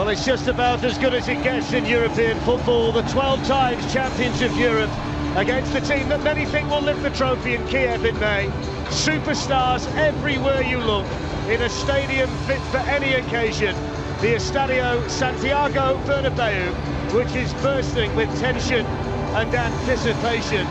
Well, it's just about as good as it gets in European football. The 12 times champions of Europe against the team that many think will lift the trophy in Kiev in May. Superstars everywhere you look, in a stadium fit for any occasion. The Estadio Santiago Bernabeu, which is bursting with tension and anticipation.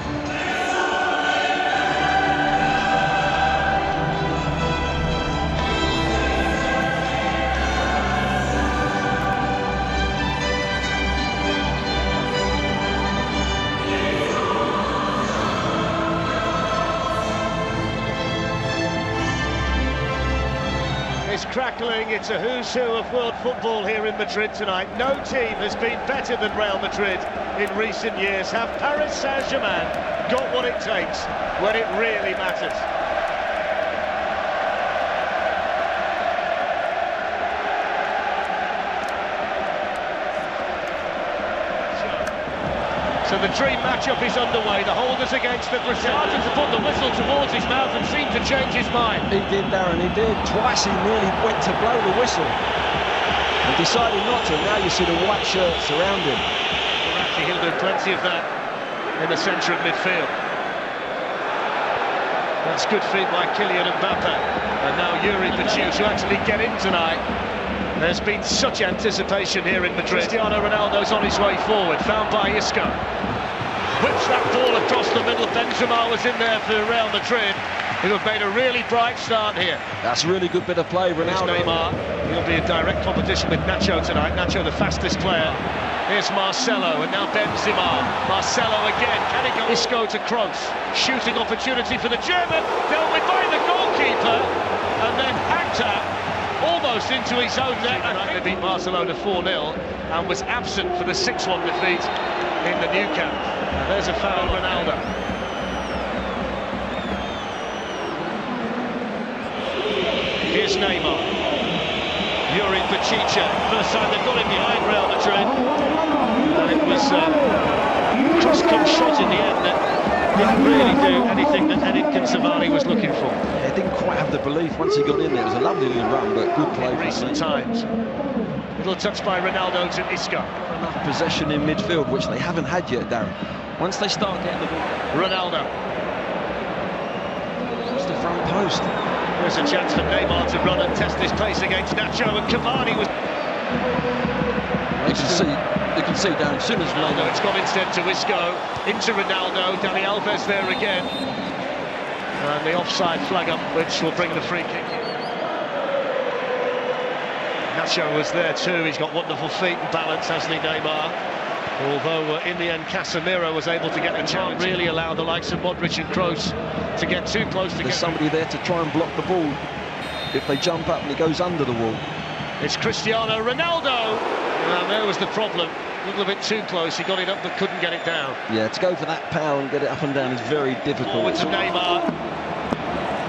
Crackling, it's a who's who of world football here in Madrid tonight. No team has been better than Real Madrid in recent years. Have Paris Saint-Germain got what it takes when it really matters? So the dream matchup is underway. The holders against the Cristiano to put the whistle towards his mouth and seemed to change his mind. He did, Darren, he did. Twice he nearly went to blow the whistle and decided not to. Now you see the white shirt surround him. Well, actually, he'll do plenty of that in the centre of midfield. That's good feet by Kylian and Mbappé. And now Yuri Pachu's who actually get in tonight. There's been such anticipation here in Madrid. Cristiano Ronaldo's on his way forward, found by Isco. Whips that ball across the middle. Benzema was in there for Real Madrid, who have made a really bright start here. That's a really good bit of play, Ronaldo. Here's Neymar. He'll be in direct competition with Nacho tonight. Nacho, the fastest player. Here's Marcelo, and now Benzema. Marcelo again. Can he go? Isco to Kroos. Shooting opportunity for the German. Dealt with by the goalkeeper, and then hacked out almost into his own net. They beat Barcelona 4-0 and was absent for the 6-1 defeat in the Nou Camp. There's a foul, Ronaldo. Here's Neymar. Yuri Pachucha. First time they've got him behind Real Madrid. And it was a cross-cut shot in the end that didn't really do anything that Edinson Cavani was looking for. Yeah, didn't quite have the belief once he got in there. It was a lovely little run, but good play. In recent times. Little touch by Ronaldo to Isco. Enough possession in midfield, which they haven't had yet, Darren. Once they start getting the ball. Ronaldo. It's the front post. There's a chance for Neymar to run and test his pace against Nacho, and Cavani was... You can see down as soon as Ronaldo, it's gone instead to Isco, into Ronaldo, Dani Alves there again. And the offside flag up, which will bring the free kick. Nacho was there too, he's got wonderful feet and balance, hasn't he, Neymar? Although in the end Casemiro was able to get the chance. Really allow the likes of Modric and Kroos to get too close to There's somebody there to try and block the ball if they jump up and it goes under the wall. It's Cristiano Ronaldo, and there was the problem. A little bit too close, he got it up but couldn't get it down. Yeah, to go for that power and get it up and down is very difficult. Forward to Neymar,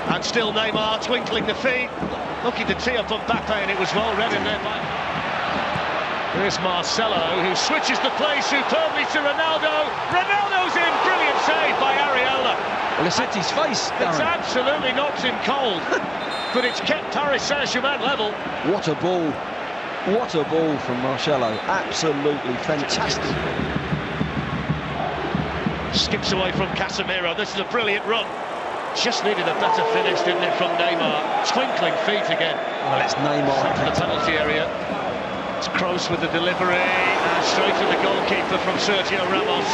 and still Neymar twinkling the feet, looking to tee up Mbappé, and it was well read in there by... Here's Marcelo, who switches the play superbly to Ronaldo. Ronaldo's in, brilliant save by Areola. Well, it's hit his face, Darren. It's absolutely knocked him cold, but it's kept Paris Saint-Germain level. What a ball. What a ball from Marcelo. Absolutely fantastic. Skips away from Casemiro. This is a brilliant run. Just needed a better finish, didn't it, from Neymar? Twinkling feet again. Well, it's Neymar. From the penalty area. It's Kroos with the delivery, and straight to the goalkeeper from Sergio Ramos.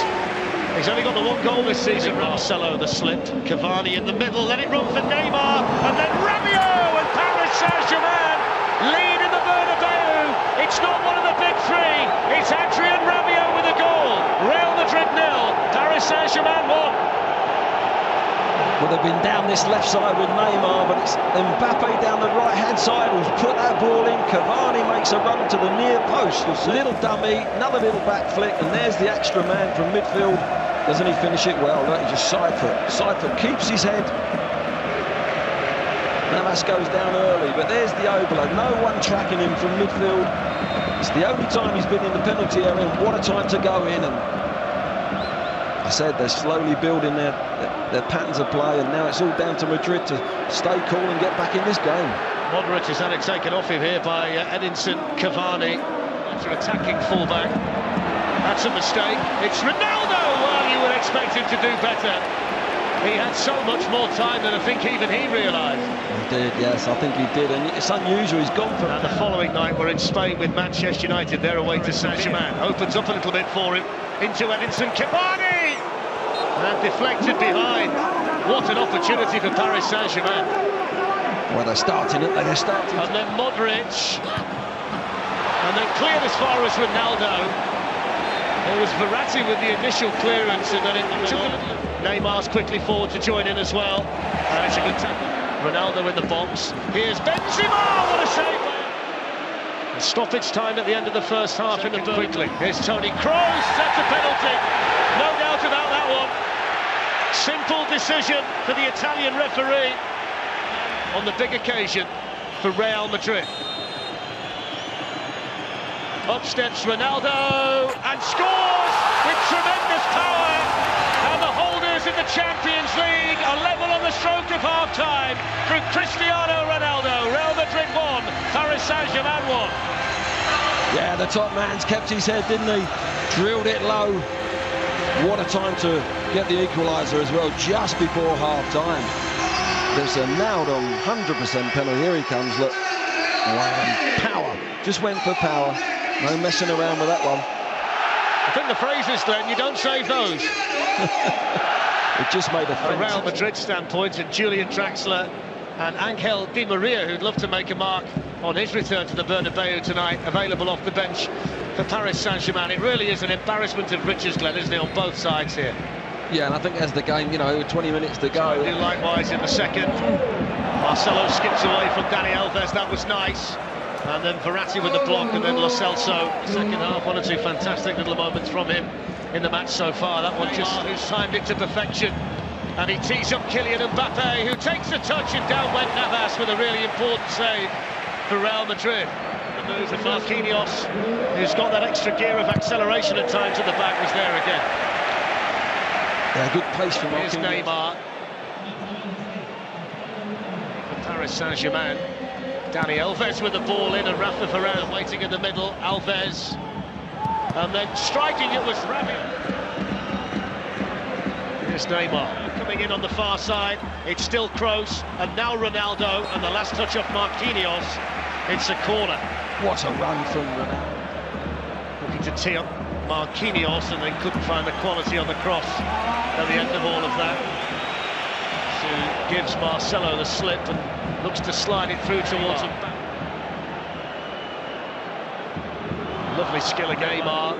He's only got the one goal this season. Marcelo, the slip. Cavani in the middle, let it run for Neymar, and then Rabiot, and Paris Saint-Germain lead in the Bernabeu. It's not one of the big three. It's Adrien Rabiot with a goal. Real Madrid 0, Paris Saint-Germain 1. Well, they've been down this left side with Neymar, but it's Mbappé down the right-hand side who's put that ball in. Cavani makes a run to the near post. Little dummy, another little back flick, and there's the extra man from midfield. Doesn't he finish it well? Look, he just side foot, keeps his head. Navas goes down early, but there's the Oblak. No one tracking him from midfield. It's the only time he's been in the penalty area, and what a time to go in. And I said they're slowly building their patterns of play, and now it's all down to Madrid to stay cool and get back in this game. Modric has had it taken off him here by Edinson Cavani. Attacking fullback. That's a mistake. It's Ronaldo! Well, you would expect him to do better. He had so much more time than I think even he realised. He did, yes, I think he did, and it's unusual, he's gone for... And the following night we're in Spain with Manchester United, they're away to Saint-Germain. Opens up a little bit for him, into Edinson Cavani! And deflected behind. What an opportunity for Paris Saint-Germain. Well, they're starting it, they're starting. And then Modric. And then cleared as far as Ronaldo. It was Verratti with the initial clearance, and then it took Neymar's quickly forward to join in as well. And it's a good tackle. Ronaldo in the box. Here's Benzema, what a save! And stoppage time at the end of the first half in the quickly. Here's Toni Kroos, that's a penalty. No doubt about that one. Simple decision for the Italian referee on the big occasion for Real Madrid. Up steps Ronaldo and scores with tremendous power. And the holders in the Champions League are level on the stroke of half-time through Cristiano Ronaldo. Real Madrid 1, Paris Saint-Germain 1. Yeah, the top man's kept his head, didn't he? Drilled it low. What a time to get the equaliser as well, just before half-time. There's a nailed-on 100% penalty. Here he comes, look. Wow, power. Just went for power. No messing around with that one. I think the phrase is, Glenn, you don't save those. It just made a From Real Madrid standpoint, and Julian Draxler and Angel Di Maria, who'd love to make a mark on his return to the Bernabeu tonight, available off the bench for Paris Saint-Germain. It really is an embarrassment of riches, Glenn, isn't it, on both sides here? Yeah, and I think as the game, you know, 20 minutes to go. Likewise in the second. Marcelo skips away from Dani Alves, that was nice. And then Verratti with the block, and then Lo Celso. Second half, one or two fantastic little moments from him in the match so far. That one just timed it to perfection. And he tees up Kylian Mbappé, who takes a touch, and down went Navas with a really important save for Real Madrid. The move of Marquinhos, who's got that extra gear of acceleration at times at the back, was there again. Yeah, good pace from Here's Neymar. For Paris Saint-Germain. Dani Alves with the ball in, and Rafa Varane waiting in the middle. Alves, and then striking it was Rabiot. Here's Neymar coming in on the far side. It's still Kroos, and now Ronaldo, and the last touch off Marquinhos. It's a corner. What a run from Ronaldo. Looking to tee up Marquinhos, and then couldn't find the quality on the cross at the end of all of that. So gives Marcelo the slip and looks to slide it through towards him. Lovely skill of Neymar.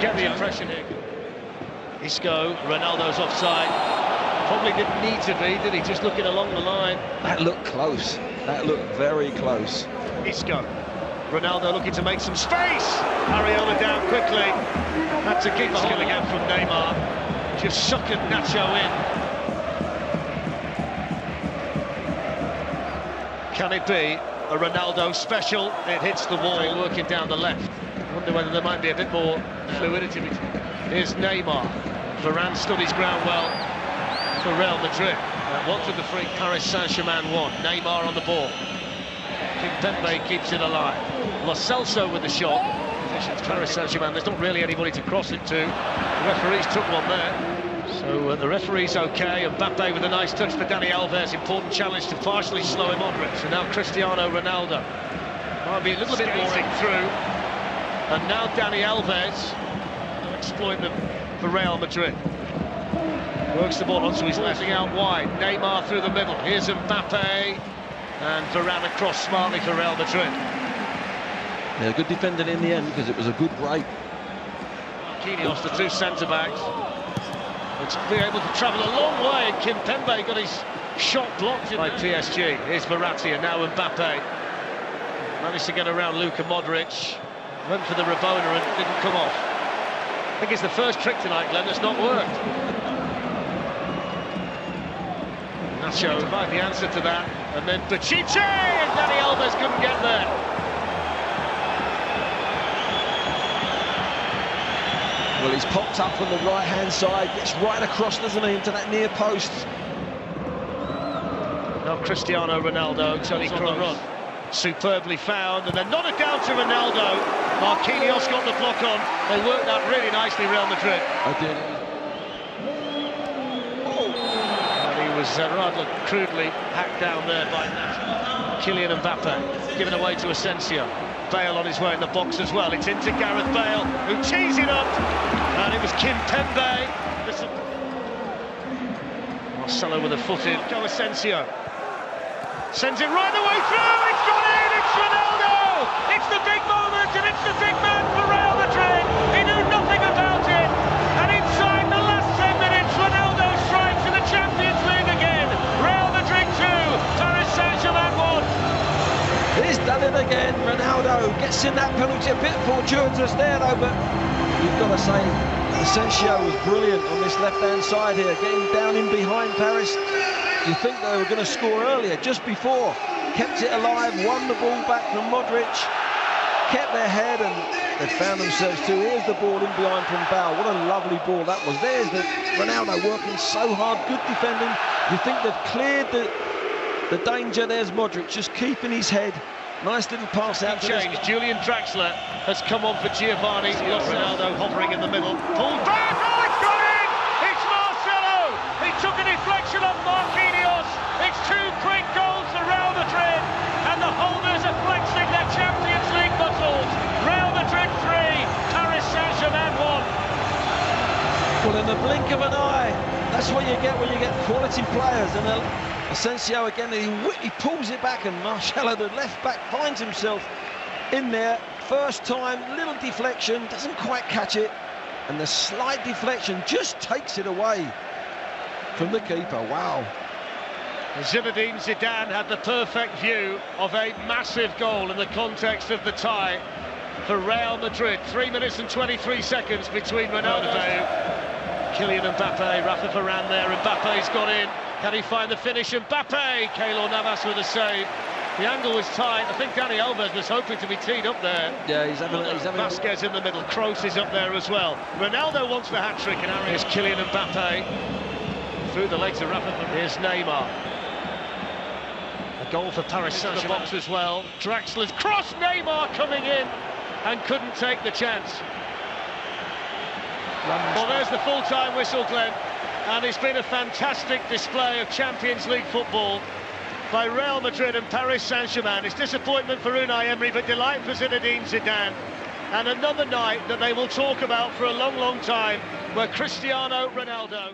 Get the impression here. Isco, Ronaldo's offside. Probably didn't need to be, did he? Just looking along the line. That looked close. That looked very close. Isco. Ronaldo looking to make some space. Areola down quickly. That's a kick skill again from Neymar. Just suckered Nacho in. Can it be a Ronaldo special? It hits the wall, working down the left. I wonder whether there might be a bit more fluidity. Here's Neymar. Varane stood his ground well for Real Madrid. One to the free, Paris Saint-Germain 1. Neymar on the ball. Kimpembe keeps it alive. Lo Celso with the shot. Paris Saint-Germain, there's not really anybody to cross it to. The referees took one there. So the referee's okay. Mbappé with a nice touch for Dani Alves. Important challenge to partially slow him on. So now Cristiano Ronaldo. Might be a little bit boring through. And now Dani Alves will exploit them for Real Madrid. Works the ball onto his left, out wide. Neymar through the middle. Here's Mbappé. And Varane across smartly for Real Madrid. Yeah, good defending in the end, because it was a good break. Marquinhos, the two centre-backs. It's been able to travel a long way, and Kimpembe got his shot blocked by PSG. Here's Verratti, and now Mbappé. Managed to get around Luka Modric. Went for the Rabona and didn't come off. I think it's the first trick tonight, Glenn, that's not worked. Nacho provide the answer to that, and then Bachiche, and Dani Alves couldn't get there. Well, he's popped up from the right-hand side, gets right across, doesn't he, into that near post. Now Cristiano, Ronaldo, Toni Kroos. Superbly found, and then nodded down to Ronaldo. Marquinhos got the block on. They worked that really nicely, Real Madrid. I did. And he was rather crudely hacked down there by Kylian Mbappé, given away to Asensio. Bale on his way in the box as well. It's into Gareth Bale, who tees it up, and it was Kimpembe. Marcelo with a foot in. Go Asensio. Sends it right the way through. It's gone in. It's Ronaldo. It's the big moment, and it's the big man for Real Madrid. He knew nothing about it, and inside the last 10 minutes, Ronaldo strikes in the Champions League again. Real Madrid 2, Paris Saint-Germain 1. He's done it again. Ronaldo gets in that penalty, a bit fortuitous there though, but you've got to say Asensio was brilliant on this left-hand side here, getting down in behind Paris. You think they were going to score earlier, just before. Kept it alive, won the ball back from Modric, kept their head, and they found themselves too. Here's the ball in behind from Bale. What a lovely ball that was. There's the Ronaldo working so hard, good defending. You think they've cleared the danger. There's Modric just keeping his head. Nice little pass out. Change. Julian Draxler has come on for Giovanni. Ronaldo hovering in the middle. Pulled back. Oh, it's gone in! It's Marcelo! He took a deflection off Marquinhos. It's 2 quick goals for Real Madrid, and the holders are flexing their Champions League muscles. Real Madrid 3, Paris Saint-Germain 1. Well, in the blink of an eye, that's what you get when you get quality players. And Asensio again, he pulls it back, and Marcelo, the left back, finds himself in there. First time, little deflection, doesn't quite catch it, and the slight deflection just takes it away from the keeper. Wow. Zinedine Zidane had the perfect view of a massive goal in the context of the tie for Real Madrid. 3 minutes and 23 seconds between Ronaldo, Kylian Mbappé, Rafa Varane there. Mbappe's got in. Can he find the finish? Mbappé, Keylor Navas with a save. The angle was tight. I think Dani Alves was hoping to be teed up there. Yeah, he's having Vasquez in the middle. Kroos is up there as well. Ronaldo wants the hat-trick, and here's Kylian Mbappé. Through the legs of Rafa. Here's Neymar. A goal for Paris Saint-Germain. The box as well. Draxler's cross. Neymar coming in and couldn't take the chance. Well, there's the full-time whistle, Glenn. And it's been a fantastic display of Champions League football by Real Madrid and Paris Saint-Germain. It's disappointment for Unai Emery, but delight for Zinedine Zidane. And another night that they will talk about for a long, long time, where Cristiano Ronaldo...